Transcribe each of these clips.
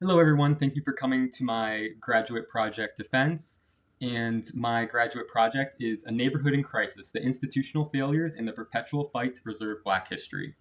Hello, everyone. Thank you for coming to my graduate project defense. And my graduate project is A Neighborhood in Crisis, the Institutional Failures and the Perpetual Fight to Preserve Black History.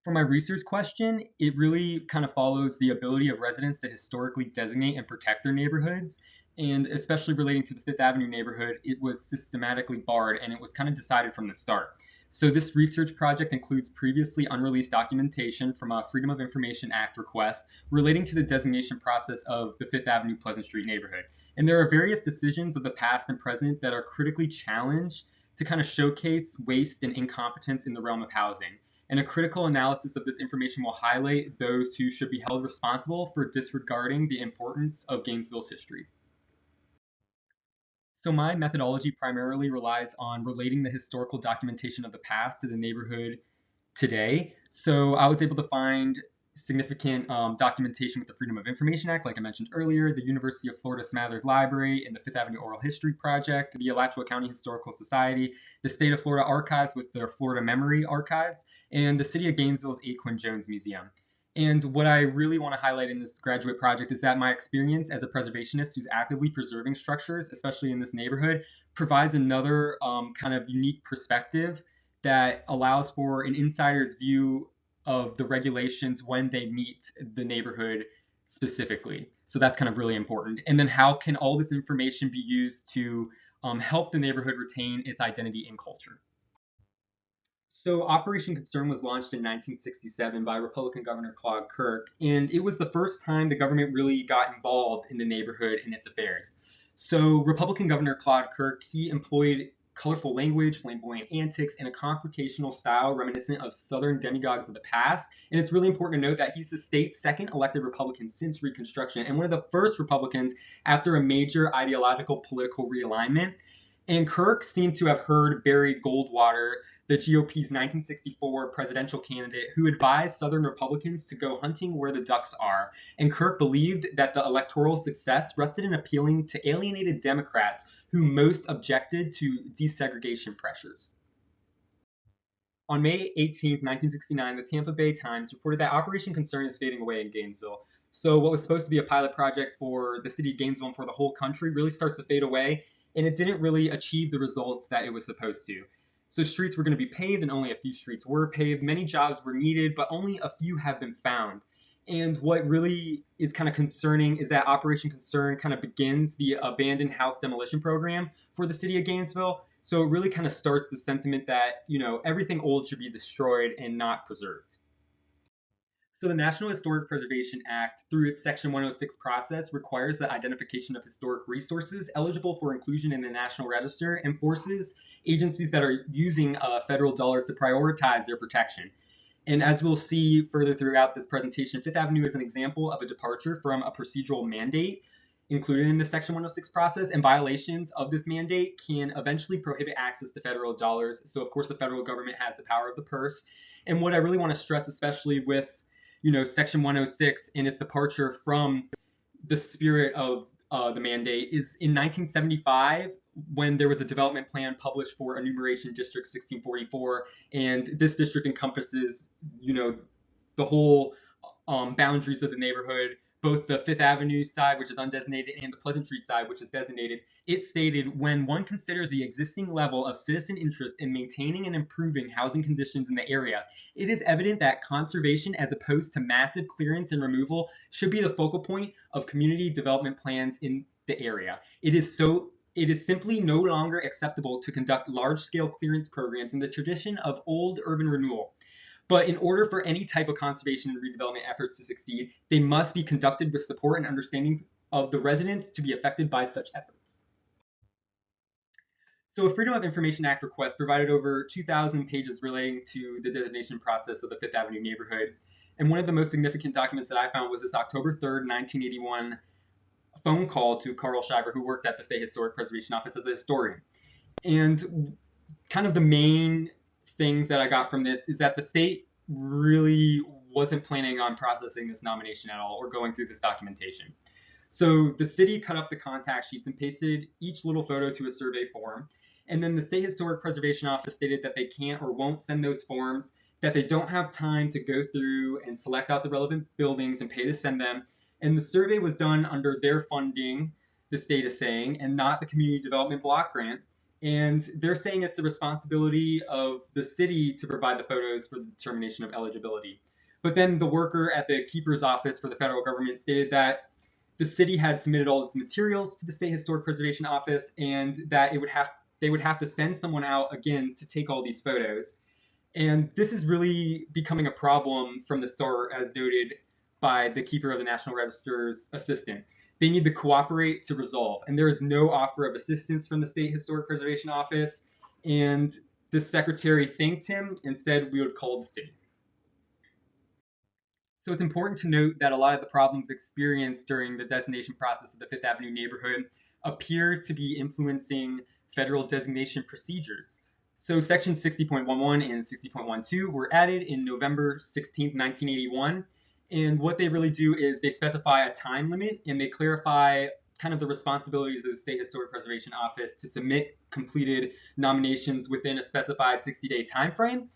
For my research question, it really kind of follows the ability of residents to historically designate and protect their neighborhoods. And especially relating to the Fifth Avenue neighborhood, it was systematically barred and it was kind of decided from the start. So this research project includes previously unreleased documentation from a Freedom of Information Act request relating to the designation process of the Fifth Avenue Pleasant Street neighborhood. And there are various decisions of the past and present that are critically challenged to kind of showcase waste and incompetence in the realm of housing. And a critical analysis of this information will highlight those who should be held responsible for disregarding the importance of Gainesville's history. So my methodology primarily relies on relating the historical documentation of the past to the neighborhood today. So I was able to find significant documentation with the Freedom of Information Act, like I mentioned earlier, the University of Florida Smathers Library and the Fifth Avenue Oral History Project, the Alachua County Historical Society, the State of Florida Archives with their Florida Memory Archives, and the City of Gainesville's A. Quinn Jones Museum. And what I really want to highlight in this graduate project is that my experience as a preservationist who's actively preserving structures, especially in this neighborhood, provides another kind of unique perspective that allows for an insider's view of the regulations when they meet the neighborhood specifically. So that's kind of really important. And then how can all this information be used to help the neighborhood retain its identity and culture? So Operation Concern was launched in 1967 by Republican Governor Claude Kirk, and it was the first time the government really got involved in the neighborhood and its affairs. So Republican Governor Claude Kirk, he employed colorful language, flamboyant antics, and a confrontational style reminiscent of Southern demagogues of the past. And it's really important to note that he's the state's second elected Republican since Reconstruction and one of the first Republicans after a major ideological political realignment. And Kirk seemed to have heard Barry Goldwater, the GOP's 1964 presidential candidate, who advised Southern Republicans to go hunting where the ducks are. And Kirk believed that the electoral success rested in appealing to alienated Democrats who most objected to desegregation pressures. On May 18, 1969, the Tampa Bay Times reported that Operation Concern is fading away in Gainesville. So what was supposed to be a pilot project for the city of Gainesville and for the whole country really starts to fade away, and it didn't really achieve the results that it was supposed to. So streets were going to be paved, and only a few streets were paved. Many jobs were needed, but only a few have been found. And what really is kind of concerning is that Operation Concern kind of begins the abandoned house demolition program for the city of Gainesville. So it really kind of starts the sentiment that, everything old should be destroyed and not preserved. So the National Historic Preservation Act, through its Section 106 process, requires the identification of historic resources eligible for inclusion in the National Register and forces agencies that are using federal dollars to prioritize their protection. And as we'll see further throughout this presentation, Fifth Avenue is an example of a departure from a procedural mandate included in the Section 106 process, and violations of this mandate can eventually prohibit access to federal dollars. So of course the federal government has the power of the purse. And what I really want to stress, especially with Section 106 and its departure from the spirit of the mandate, is in 1975 when there was a development plan published for enumeration district 1644, and this district encompasses the whole boundaries of the neighborhood, both the Fifth Avenue side, which is undesignated, and the Pleasant Street side, which is designated. It stated, when one considers the existing level of citizen interest in maintaining and improving housing conditions in the area, it is evident that conservation, as opposed to massive clearance and removal, should be the focal point of community development plans in the area. It is simply no longer acceptable to conduct large-scale clearance programs in the tradition of old urban renewal. But in order for any type of conservation and redevelopment efforts to succeed, they must be conducted with support and understanding of the residents to be affected by such efforts. So a Freedom of Information Act request provided over 2,000 pages relating to the designation process of the Fifth Avenue neighborhood. And one of the most significant documents that I found was this October 3rd, 1981 phone call to Carl Shiver, who worked at the State Historic Preservation Office as a historian. And kind of the main things that I got from this is that the state really wasn't planning on processing this nomination at all or going through this documentation. So the city cut up the contact sheets and pasted each little photo to a survey form. And then the State Historic Preservation Office stated that they can't or won't send those forms that they don't have time to go through and select out the relevant buildings and pay to send them. And the survey was done under their funding, the state is saying, and not the community development block grant. And they're saying it's the responsibility of the city to provide the photos for the determination of eligibility. But then the worker at the keeper's office for the federal government stated that the city had submitted all its materials to the State Historic Preservation Office and that they would have to send someone out again to take all these photos. And this is really becoming a problem from the start, as noted by the keeper of the National Register's assistant. They need to cooperate to resolve, and there is no offer of assistance from the State Historic Preservation Office. And the secretary thanked him and said we would call the city. So it's important to note that a lot of the problems experienced during the designation process of the Fifth Avenue neighborhood appear to be influencing federal designation procedures. So Section 60.11 and 60.12 were added in November 16, 1981. And what they really do is they specify a time limit and they clarify kind of the responsibilities of the State Historic Preservation Office to submit completed nominations within a specified 60-day time frame.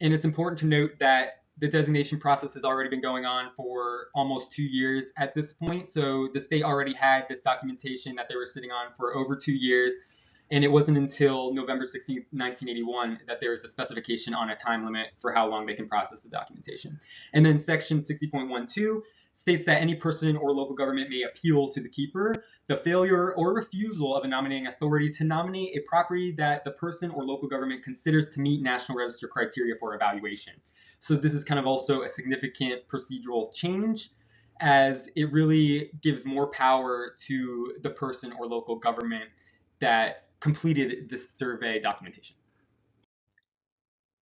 And it's important to note that the designation process has already been going on for almost 2 years at this point. So the state already had this documentation that they were sitting on for over 2 years. And it wasn't until November 16, 1981, that there was a specification on a time limit for how long they can process the documentation. And then Section 60.12 states that any person or local government may appeal to the keeper the failure or refusal of a nominating authority to nominate a property that the person or local government considers to meet National Register criteria for evaluation. So this is kind of also a significant procedural change, as it really gives more power to the person or local government that completed this survey documentation.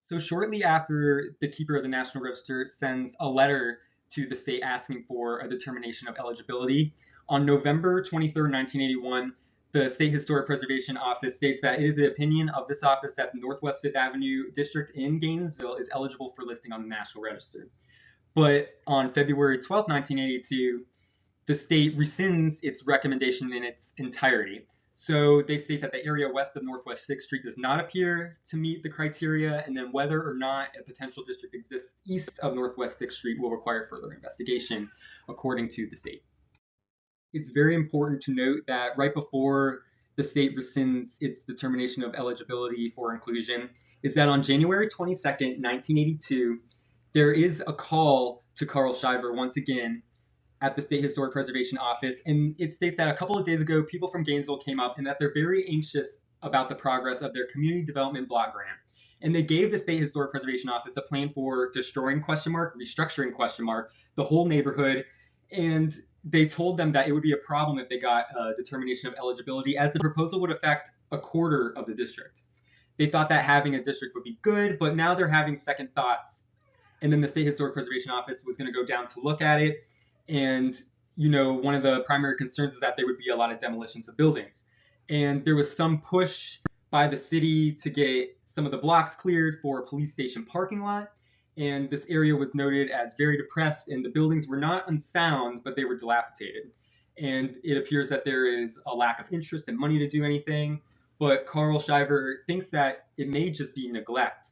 So shortly after the keeper of the National Register sends a letter to the state asking for a determination of eligibility, on November 23, 1981, the State Historic Preservation Office states that it is the opinion of this office that the Northwest Fifth Avenue district in Gainesville is eligible for listing on the National Register. But on February 12, 1982, the state rescinds its recommendation in its entirety. So they state that the area west of Northwest 6th Street does not appear to meet the criteria, and then whether or not a potential district exists east of Northwest 6th Street will require further investigation, according to the state. It's very important to note that right before the state rescinds its determination of eligibility for inclusion is that on January 22nd, 1982, there is a call to Carl Shiver once again at the State Historic Preservation Office, and it states that a couple of days ago, people from Gainesville came up and that they're very anxious about the progress of their community development block grant. And they gave the State Historic Preservation Office a plan for destroying restructuring the whole neighborhood, and they told them that it would be a problem if they got a determination of eligibility, as the proposal would affect a quarter of the district. They thought that having a district would be good, but now they're having second thoughts. And then the State Historic Preservation Office was going to go down to look at it. And, one of the primary concerns is that there would be a lot of demolitions of buildings. And there was some push by the city to get some of the blocks cleared for a police station parking lot. And this area was noted as very depressed, and the buildings were not unsound, but they were dilapidated. And it appears that there is a lack of interest and money to do anything. But Carl Shiver thinks that it may just be neglect.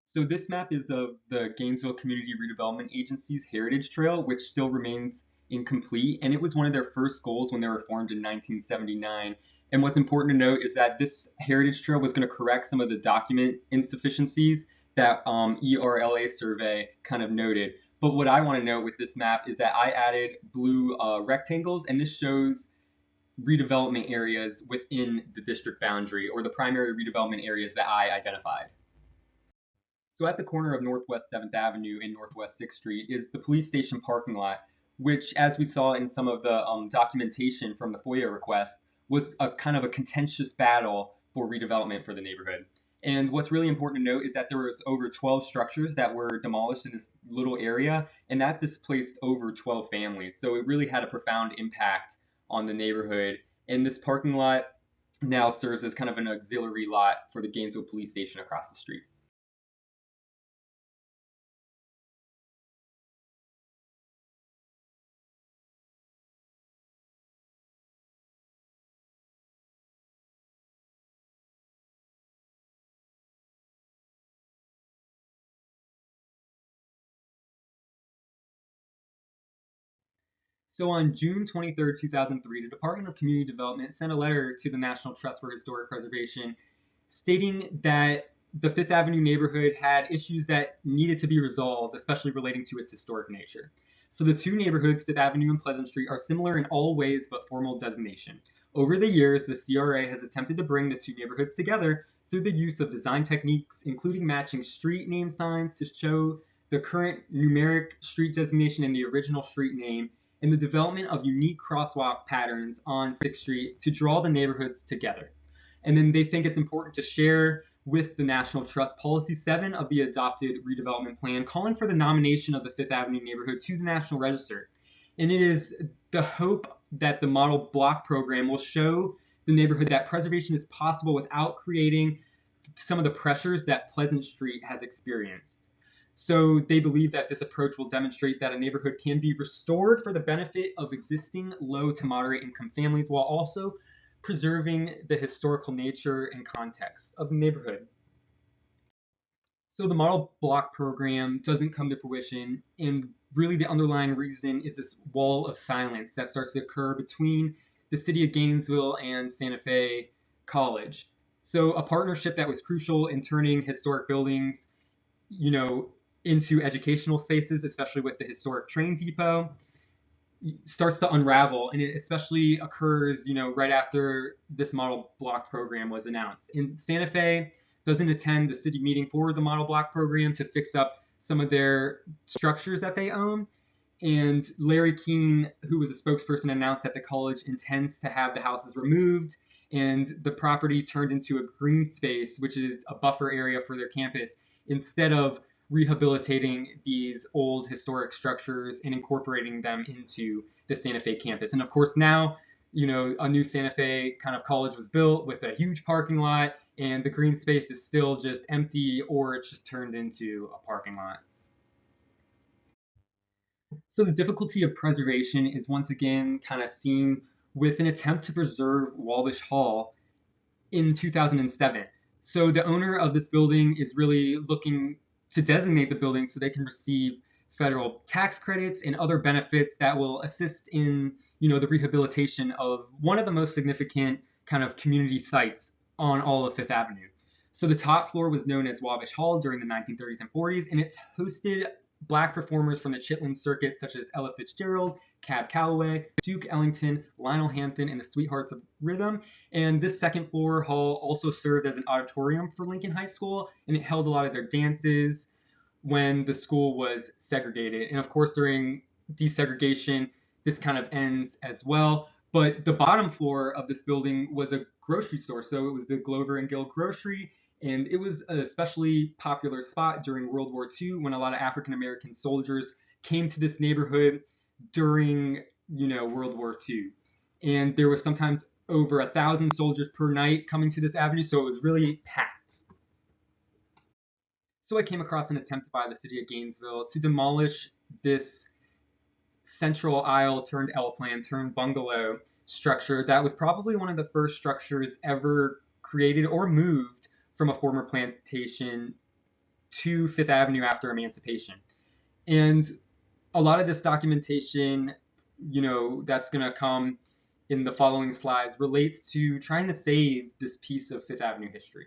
So this map is of the Gainesville Community Redevelopment Agency's Heritage Trail, which still remains incomplete, and it was one of their first goals when they were formed in 1979. And what's important to note is that this Heritage Trail was going to correct some of the document insufficiencies that ERLA survey kind of noted. But what I want to note with this map is that I added blue rectangles, and this shows redevelopment areas within the district boundary, or the primary redevelopment areas that I identified. So at the corner of Northwest 7th Avenue and Northwest 6th Street is the police station parking lot, which, as we saw in some of the documentation from the FOIA request, was a kind of a contentious battle for redevelopment for the neighborhood. And what's really important to note is that there was over 12 structures that were demolished in this little area, and that displaced over 12 families. So it really had a profound impact on the neighborhood. And this parking lot now serves as kind of an auxiliary lot for the Gainesville Police Station across the street. So on June 23rd, 2003, the Department of Community Development sent a letter to the National Trust for Historic Preservation stating that the Fifth Avenue neighborhood had issues that needed to be resolved, especially relating to its historic nature. So the two neighborhoods, Fifth Avenue and Pleasant Street, are similar in all ways but formal designation. Over the years, the CRA has attempted to bring the two neighborhoods together through the use of design techniques, including matching street name signs to show the current numeric street designation and the original street name, and the development of unique crosswalk patterns on 6th Street to draw the neighborhoods together. And then they think it's important to share with the National Trust Policy 7 of the adopted redevelopment plan, calling for the nomination of the Fifth Avenue neighborhood to the National Register. And it is the hope that the model block program will show the neighborhood that preservation is possible without creating some of the pressures that Pleasant Street has experienced. So they believe that this approach will demonstrate that a neighborhood can be restored for the benefit of existing low to moderate income families while also preserving the historical nature and context of the neighborhood. So the model block program doesn't come to fruition, and really the underlying reason is this wall of silence that starts to occur between the city of Gainesville and Santa Fe College. So a partnership that was crucial in turning historic buildings, into educational spaces, especially with the historic train depot, starts to unravel, and it especially occurs, right after this model block program was announced. And Santa Fe doesn't attend the city meeting for the model block program to fix up some of their structures that they own. And Larry Keene, who was a spokesperson, announced that the college intends to have the houses removed and the property turned into a green space, which is a buffer area for their campus, instead of rehabilitating these old historic structures and incorporating them into the Santa Fe campus. And of course, now, a new Santa Fe kind of college was built with a huge parking lot, and the green space is still just empty, or it's just turned into a parking lot. So the difficulty of preservation is once again kind of seen with an attempt to preserve Walvish Hall in 2007. So the owner of this building is really looking to designate the building so they can receive federal tax credits and other benefits that will assist in, the rehabilitation of one of the most significant kind of community sites on all of Fifth Avenue. So the top floor was known as Wabash Hall during the 1930s and 40s, and it's hosted Black performers from the Chitlin circuit, such as Ella Fitzgerald, Cab Calloway, Duke Ellington, Lionel Hampton, and the Sweethearts of Rhythm. And this second floor hall also served as an auditorium for Lincoln High School, and it held a lot of their dances when the school was segregated. And of course, during desegregation, this kind of ends as well. But the bottom floor of this building was a grocery store. So it was the Glover and Gill Grocery, and it was an especially popular spot during World War II when a lot of African American soldiers came to this neighborhood during, World War II. And there was sometimes over 1,000 soldiers per night coming to this avenue, so it was really packed. So I came across an attempt by the city of Gainesville to demolish this central aisle turned L plan turned bungalow structure that was probably one of the first structures ever created or moved from a former plantation to Fifth Avenue after emancipation. And a lot of this documentation, that's going to come in the following slides, relates to trying to save this piece of Fifth Avenue history.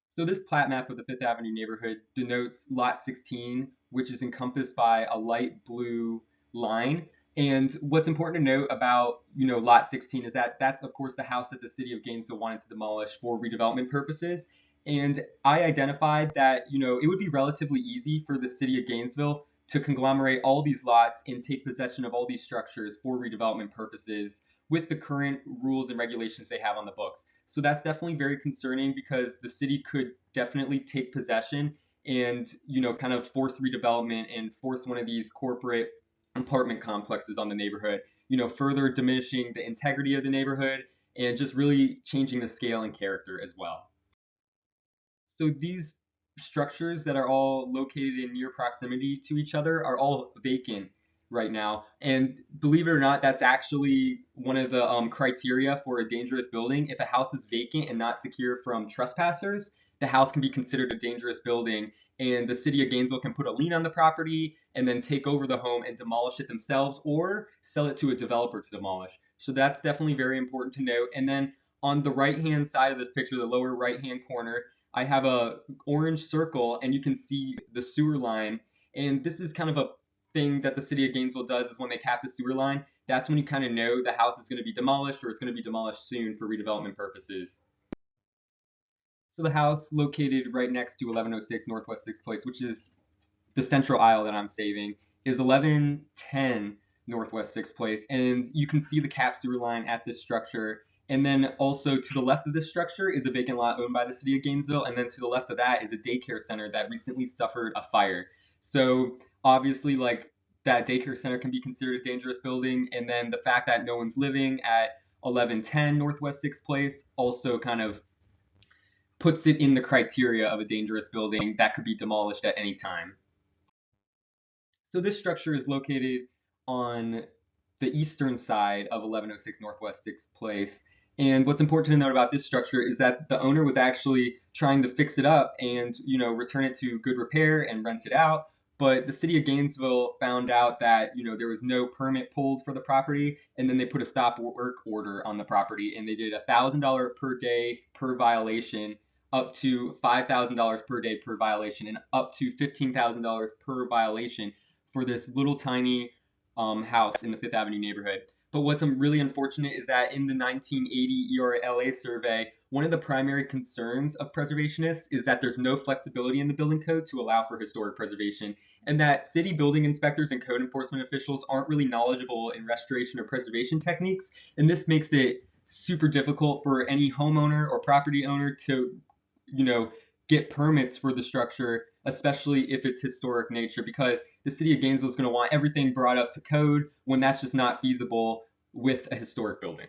So this plat map of the Fifth Avenue neighborhood denotes Lot 16, which is encompassed by a light blue line. And what's important to note about, Lot 16 is that that's, of course, the house that the city of Gainesville wanted to demolish for redevelopment purposes. And I identified that, it would be relatively easy for the city of Gainesville to conglomerate all these lots and take possession of all these structures for redevelopment purposes with the current rules and regulations they have on the books. So that's definitely very concerning because the city could definitely take possession and, kind of force redevelopment and force one of these corporate apartment complexes on the neighborhood, further diminishing the integrity of the neighborhood and just really changing the scale and character as well. So these structures that are all located in near proximity to each other are all vacant right now. And believe it or not, that's actually one of the criteria for a dangerous building. If a house is vacant and not secure from trespassers, the house can be considered a dangerous building and the city of Gainesville can put a lien on the property and then take over the home and demolish it themselves or sell it to a developer to demolish. So that's definitely very important to note. And then on the right-hand side of this picture, the lower right-hand corner, I have a orange circle and you can see the sewer line. And this is kind of a thing that the city of Gainesville does is when they cap the sewer line, that's when you kind of know the house is going to be demolished or it's going to be demolished soon for redevelopment purposes. So the house located right next to 1106 Northwest 6th Place, which is the central aisle that I'm saving, is 1110 Northwest 6th Place. And you can see the cap sewer line at this structure. And then also to the left of this structure is a vacant lot owned by the city of Gainesville. And then to the left of that is a daycare center that recently suffered a fire. So obviously, like, that daycare center can be considered a dangerous building. And then the fact that no one's living at 1110 Northwest 6th Place also kind of puts it in the criteria of a dangerous building that could be demolished at any time. So this structure is located on the eastern side of 1106 Northwest 6th Place. And what's important to note about this structure is that the owner was actually trying to fix it up and, return it to good repair and rent it out. But the city of Gainesville found out that, there was no permit pulled for the property, and then they put a stop work order on the property, and they did $1,000 per day per violation, up to $5,000 per day per violation, and up to $15,000 per violation for this little tiny house in the Fifth Avenue neighborhood. But what's really unfortunate is that in the 1980 ERLA survey, one of the primary concerns of preservationists is that there's no flexibility in the building code to allow for historic preservation, and that city building inspectors and code enforcement officials aren't really knowledgeable in restoration or preservation techniques, and this makes it super difficult for any homeowner or property owner to, get permits for the structure, especially if it's historic nature, because the city of Gainesville is going to want everything brought up to code when that's just not feasible with a historic building.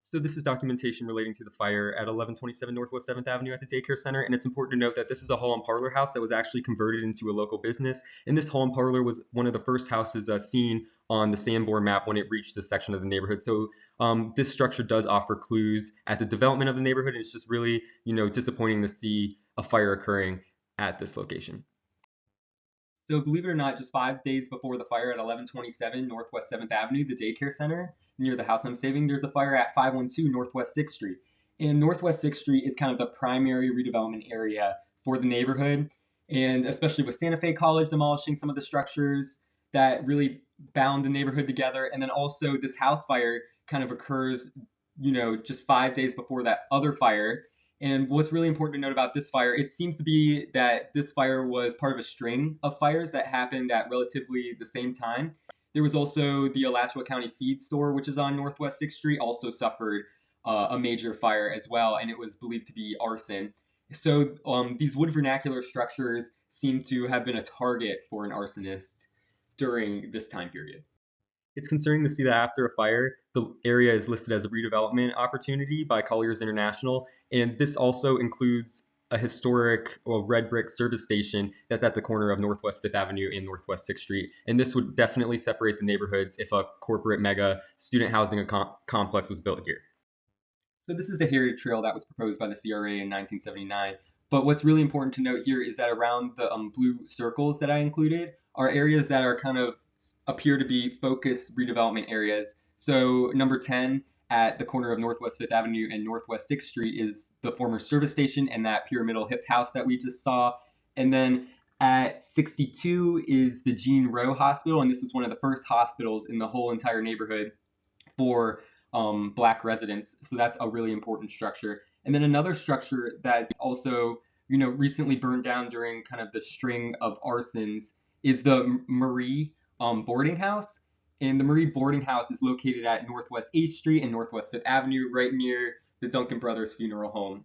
So this is documentation relating to the fire at 1127 Northwest 7th Avenue at the daycare center, and it's important to note that this is a hall and parlor house that was actually converted into a local business, and this hall and parlor was one of the first houses seen on the Sanborn map when it reached this section of the neighborhood. So this structure does offer clues at the development of the neighborhood, and it's just really, disappointing to see a fire occurring at this location. So believe it or not, just 5 days before the fire at 1127 Northwest 7th Avenue, the daycare center near the house I'm saving, there's a fire at 512 Northwest 6th Street. And Northwest 6th Street is kind of the primary redevelopment area for the neighborhood. And especially with Santa Fe College demolishing some of the structures that really bound the neighborhood together. And then also this house fire kind of occurs, just 5 days before that other fire. And what's really important to note about this fire, it seems to be that this fire was part of a string of fires that happened at relatively the same time. There was also the Alachua County Feed Store, which is on Northwest 6th Street, also suffered a major fire as well, and it was believed to be arson. So these wood vernacular structures seem to have been a target for an arsonist during this time period. It's concerning to see that after a fire, the area is listed as a redevelopment opportunity by Colliers International, and this also includes a historic red brick service station that's at the corner of Northwest 5th Avenue and Northwest 6th Street. And this would definitely separate the neighborhoods if a corporate mega student housing complex was built here. So this is the Heritage Trail that was proposed by the CRA in 1979. But what's really important to note here is that around the blue circles that I included are areas that are kind of appear to be focused redevelopment areas. So number 10 at the corner of Northwest 5th Avenue and Northwest 6th Street is the former service station and that pyramidal hipped house that we just saw. And then at 62 is the Jean Rowe Hospital, and this is one of the first hospitals in the whole entire neighborhood for Black residents. So that's a really important structure. And then another structure that's also, recently burned down during kind of the string of arsons is the Marie boarding house. And the Marie boarding house is located at Northwest 8th Street and Northwest 5th Avenue, right near the Duncan Brothers Funeral Home.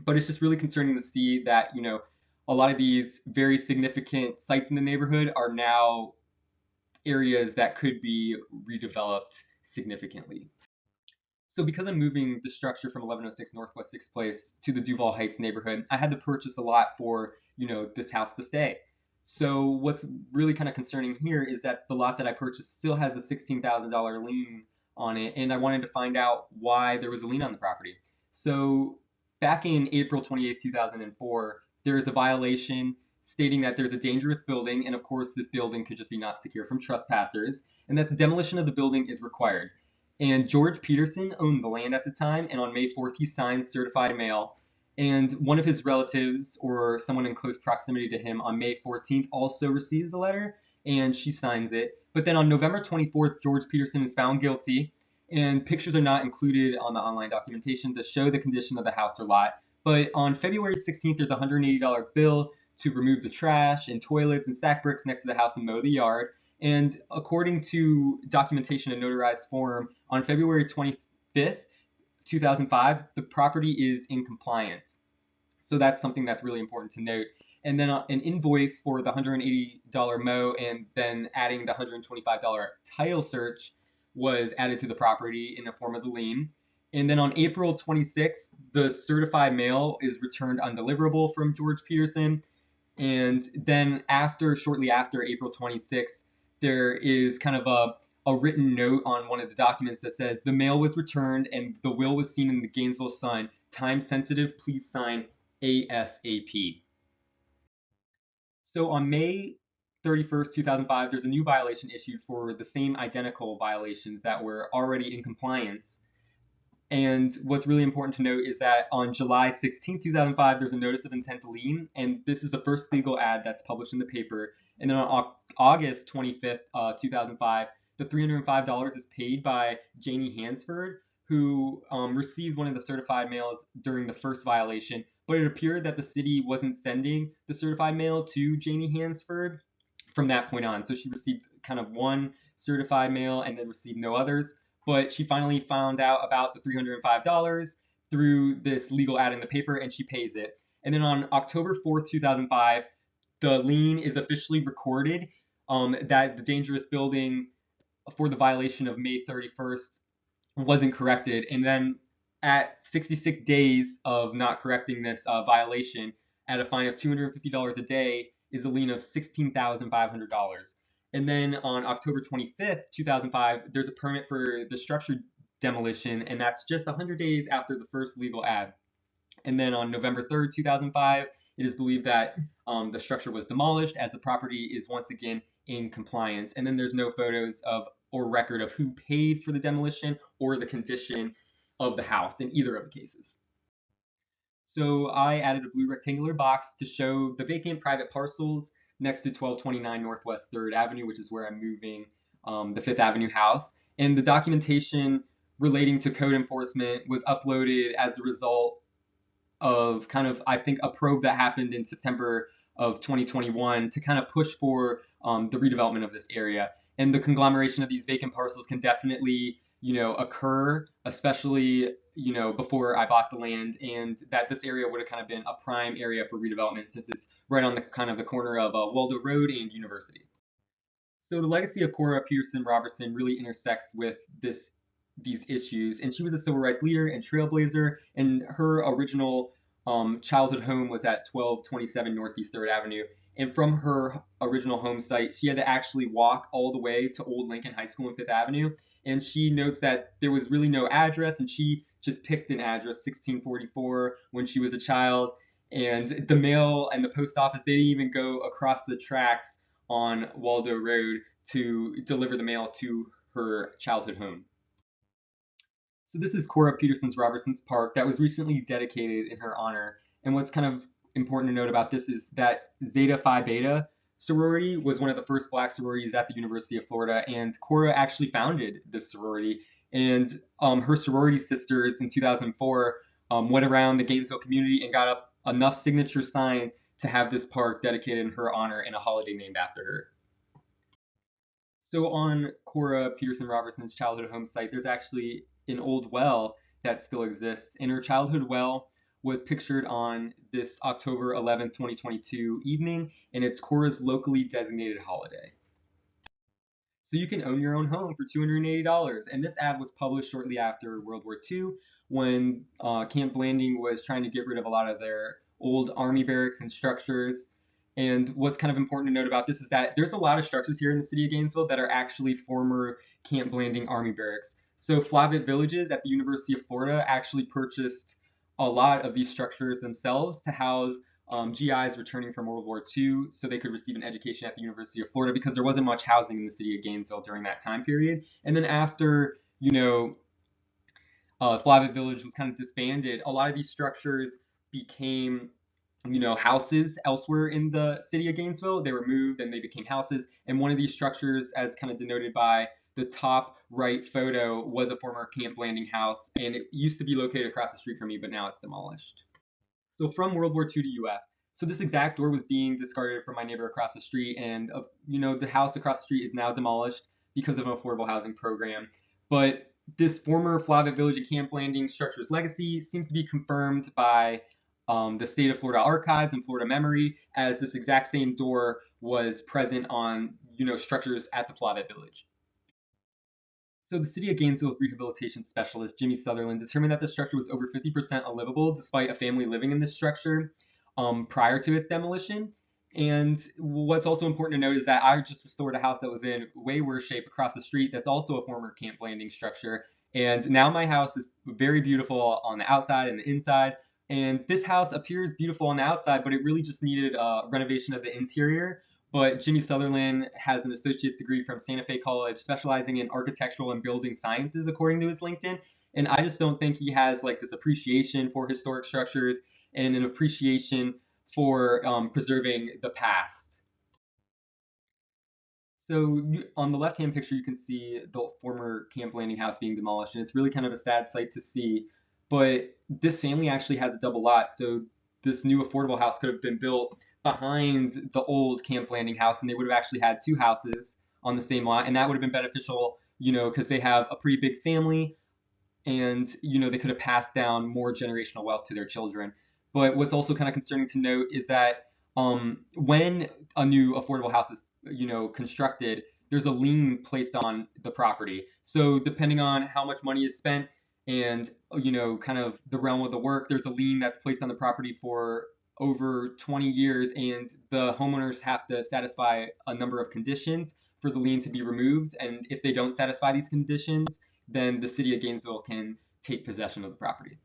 But it's just really concerning to see that, a lot of these very significant sites in the neighborhood are now areas that could be redeveloped significantly. So because I'm moving the structure from 1106 Northwest 6th Place to the Duval Heights neighborhood, I had to purchase a lot for, this house to stay. So what's really kind of concerning here is that the lot that I purchased still has a $16,000 lien on it, and I wanted to find out why there was a lien on the property. So back in April 28, 2004, there is a violation stating that there's a dangerous building, and of course this building could just be not secure from trespassers, and that the demolition of the building is required. And George Peterson owned the land at the time, and on May 4th he signed certified mail. And one of his relatives or someone in close proximity to him on May 14th also receives the letter, and she signs it. But then on November 24th, George Peterson is found guilty, and pictures are not included on the online documentation to show the condition of the house or lot. But on February 16th, there's a $180 bill to remove the trash and toilets and sack bricks next to the house and mow the yard. And according to documentation in notarized form, on February 25th, 2005, the property is in compliance. So that's something that's really important to note. And then an invoice for the $180 mow and then adding the $125 title search was added to the property in the form of the lien. And then on April 26th, the certified mail is returned undeliverable from George Peterson. And then shortly after April 26th, there is kind of a written note on one of the documents that says the mail was returned and the will was seen in the Gainesville Sun. Time sensitive, please sign ASAP. So on May 31st, 2005, there's a new violation issued for the same identical violations that were already in compliance. And what's really important to note is that on July 16th, 2005, there's a notice of intent to lien, and this is the first legal ad that's published in the paper. And then on August 25th, 2005, the $305 is paid by Janie Hansford, who received one of the certified mails during the first violation, but it appeared that the city wasn't sending the certified mail to Janie Hansford from that point on. So she received kind of one certified mail and then received no others. But she finally found out about the $305 through this legal ad in the paper, and she pays it. And then on October 4th, 2005, the lien is officially recorded that the dangerous building for the violation of May 31st wasn't corrected. And then at 66 days of not correcting this violation, at a fine of $250 a day, is a lien of $16,500. And then on October 25th, 2005, there's a permit for the structure demolition, and that's just 100 days after the first legal ad. And then on November 3rd, 2005, it is believed that the structure was demolished as the property is once again in compliance. And then there's no photos of or record of who paid for the demolition or the condition of the house in either of the cases. So I added a blue rectangular box to show the vacant private parcels next to 1229 Northwest 3rd Avenue, which is where I'm moving the 5th Avenue house. And the documentation relating to code enforcement was uploaded as a result of kind of, I think, a probe that happened in September of 2021 to kind of push for the redevelopment of this area. And the conglomeration of these vacant parcels can definitely, occur, especially, before I bought the land, and that this area would have kind of been a prime area for redevelopment since it's right on the kind of the corner of Waldo Road and University. So the legacy of Cora Peterson Robertson really intersects with these issues, and she was a civil rights leader and trailblazer, and her original childhood home was at 1227 Northeast 3rd Avenue. And from her original home site, she had to actually walk all the way to Old Lincoln High School and 5th Avenue. And she notes that there was really no address, and she just picked an address, 1644, when she was a child. And the mail and the post office, they didn't even go across the tracks on Waldo Road to deliver the mail to her childhood home. So this is Cora Peterson's Robertson's Park that was recently dedicated in her honor. And what's kind of important to note about this is that Zeta Phi Beta sorority was one of the first black sororities at the University of Florida, and Cora actually founded this sorority. And her sorority sisters in 2004 went around the Gainesville community and got up enough signatures signed to have this park dedicated in her honor and a holiday named after her. So on Cora Peterson Robertson's childhood home site, there's actually an old well that still exists, and her childhood well was pictured on this October 11th, 2022 evening, and it's Cora's locally designated holiday. So you can own your own home for $280, and this ad was published shortly after World War II when Camp Blanding was trying to get rid of a lot of their old army barracks and structures. And what's kind of important to note about this is that there's a lot of structures here in the city of Gainesville that are actually former Camp Blanding army barracks. So Flavitt Villages at the University of Florida actually purchased a lot of these structures themselves to house GIs returning from World War II so they could receive an education at the University of Florida because there wasn't much housing in the city of Gainesville during that time period. And then after, Flavitt Village was kind of disbanded, a lot of these structures became houses elsewhere in the city of Gainesville. They were moved and they became houses. And one of these structures, as kind of denoted by the top right photo, was a former Camp Landing house. And it used to be located across the street from me, but now it's demolished. So from World War II to UF. So this exact door was being discarded from my neighbor across the street. And, the house across the street is now demolished because of an affordable housing program. But this former Flavitt Village and Camp Landing structure's legacy seems to be confirmed by the State of Florida Archives and Florida Memory, as this exact same door was present on structures at the Flavitt Village. So the City of Gainesville's rehabilitation specialist, Jimmy Sutherland, determined that the structure was over 50% unlivable despite a family living in this structure prior to its demolition. And what's also important to note is that I just restored a house that was in way worse shape across the street that's also a former Camp Landing structure. And now my house is very beautiful on the outside and the inside. And this house appears beautiful on the outside, but it really just needed a renovation of the interior. But Jimmy Sutherland has an associate's degree from Santa Fe College, specializing in architectural and building sciences, according to his LinkedIn. And I just don't think he has like this appreciation for historic structures and an appreciation for preserving the past. So on the left-hand picture, you can see the former Camp Landing house being demolished, and it's really kind of a sad sight to see. But this family actually has a double lot, so this new affordable house could have been built behind the old Camp Landing house, and they would have actually had two houses on the same lot, and that would have been beneficial, because they have a pretty big family, and they could have passed down more generational wealth to their children. But what's also kind of concerning to note is that when a new affordable house is constructed, there's a lien placed on the property. So depending on how much money is spent and kind of the realm of the work, there's a lien that's placed on the property for over 20 years, and the homeowners have to satisfy a number of conditions for the lien to be removed. And if they don't satisfy these conditions, then the city of Gainesville can take possession of the property.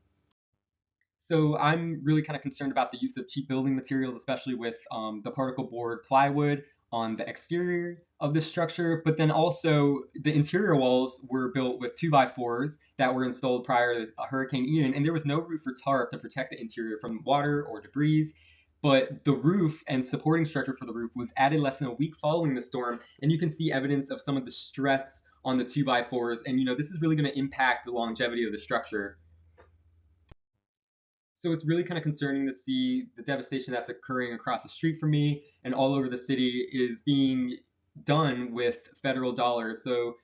So I'm really kind of concerned about the use of cheap building materials, especially with the particle board plywood on the exterior of the structure, but then also the interior walls were built with 2x4s that were installed prior to Hurricane Ian, and there was no roof or tarp to protect the interior from water or debris. But the roof and supporting structure for the roof was added less than a week following the storm, and you can see evidence of some of the stress on the 2x4s, and this is really going to impact the longevity of the structure. So it's really kind of concerning to see the devastation that's occurring across the street from me and all over the city is being done with federal dollars. So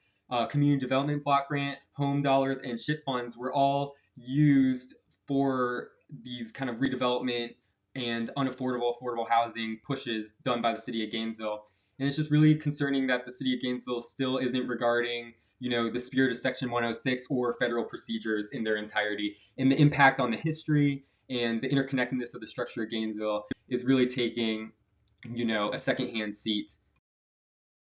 community development block grant, home dollars, and SHIP funds were all used for these kind of redevelopment and affordable housing pushes done by the city of Gainesville. And it's just really concerning that the city of Gainesville still isn't regarding the spirit of Section 106 or federal procedures in their entirety. And the impact on the history and the interconnectedness of the structure of Gainesville is really taking, a secondhand seat